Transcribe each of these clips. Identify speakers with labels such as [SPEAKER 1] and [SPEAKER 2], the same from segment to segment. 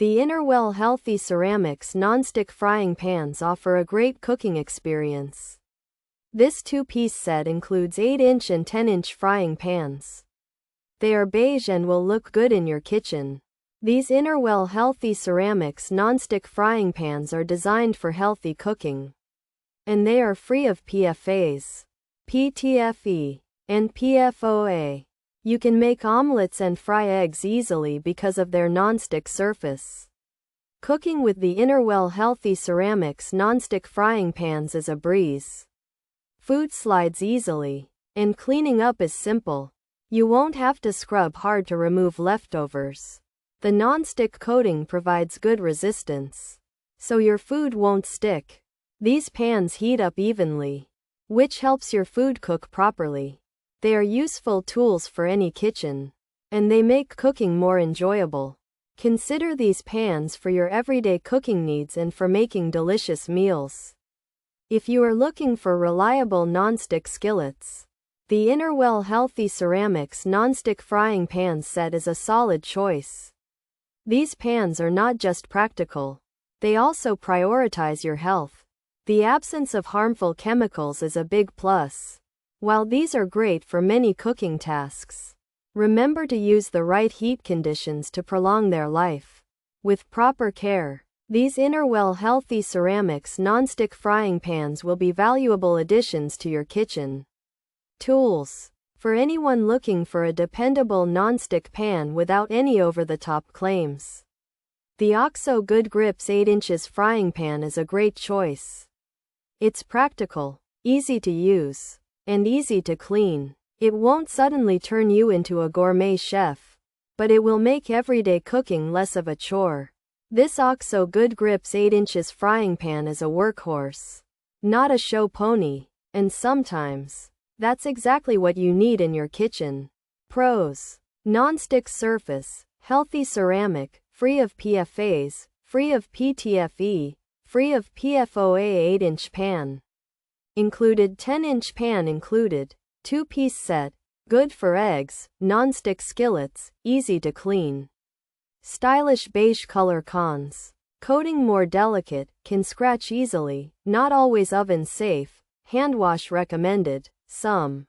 [SPEAKER 1] The Innerwell Healthy Ceramics Nonstick Frying Pans offer a great cooking experience. This two-piece set includes 8-inch and 10-inch frying pans. They are beige and will look good in your kitchen. These Innerwell Healthy Ceramics Nonstick Frying Pans are designed for healthy cooking. And they are free of PFAS, PTFE, and PFOA. You can make omelets and fry eggs easily because of their nonstick surface. Cooking with the Innerwell Healthy Ceramics Nonstick Frying Pans is a breeze. Food slides easily, and cleaning up is simple. You won't have to scrub hard to remove leftovers. The nonstick coating provides good resistance, so your food won't stick. These pans heat up evenly, which helps your food cook properly. They are useful tools for any kitchen, and they make cooking more enjoyable. Consider these pans for your everyday cooking needs and for making delicious meals. If you are looking for reliable nonstick skillets, the Innerwell Healthy Ceramics Nonstick Frying Pan set is a solid choice. These pans are not just practical, they also prioritize your health. The absence of harmful chemicals is a big plus. While these are great for many cooking tasks, remember to use the right heat conditions to prolong their life. With proper care, these Innerwell Healthy Ceramics Nonstick Frying Pans will be valuable additions to your kitchen. Tools. For anyone looking for a dependable nonstick pan without any over-the-top claims, the OXO Good Grips 8 inches frying pan is a great choice. It's practical, easy to use, and easy to clean. It won't suddenly turn you into a gourmet chef, but it will make everyday cooking less of a chore. This OXO Good Grips 8 inches frying pan is a workhorse, not a show pony, and sometimes, that's exactly what you need in your kitchen. Pros. Non-stick surface, healthy ceramic, free of PFAS, free of PTFE, free of PFOA 8-inch pan. Included 10-inch pan included, 2-piece set, good for eggs, non-stick skillets, easy to clean. Stylish beige color. Cons. Coating more delicate, can scratch easily, not always oven safe, hand wash recommended, some.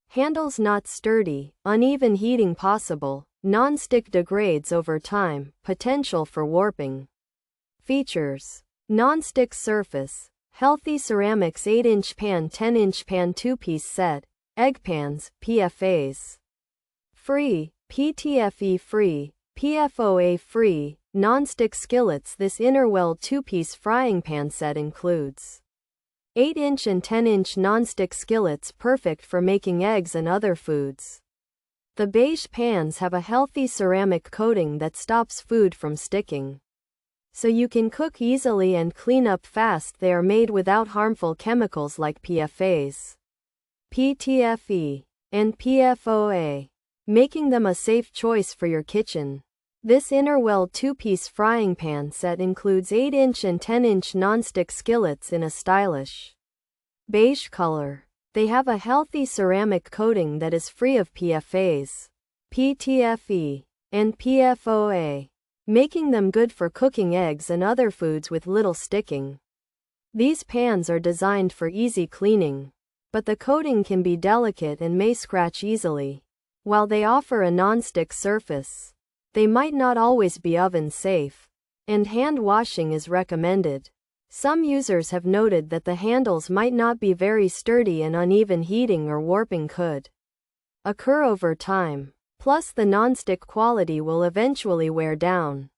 [SPEAKER 1] Handles not sturdy, uneven heating possible, non-stick degrades over time, potential for warping. Features. Non-stick surface. Healthy ceramics 8-inch pan 10-inch pan 2-piece set, egg pans, PFAS free, PTFE free, PFOA free, non-stick skillets. This Innerwell 2-piece frying pan set includes 8-inch and 10-inch non-stick skillets perfect for making eggs and other foods. The beige pans have a healthy ceramic coating that stops food from sticking, so you can cook easily and clean up fast. They are made without harmful chemicals like PFAS, PTFE, and PFOA, making them a safe choice for your kitchen. This Innerwell 2-piece frying pan set includes 8-inch and 10-inch nonstick skillets in a stylish beige color. They have a healthy ceramic coating that is free of PFAS, PTFE, and PFOA, making them good for cooking eggs and other foods with little sticking. These pans are designed for easy cleaning, but the coating can be delicate and may scratch easily. While they offer a non-stick surface, they might not always be oven safe, and hand washing is recommended. Some users have noted that the handles might not be very sturdy and uneven heating or warping could occur over time. Plus, the non-stick quality will eventually wear down.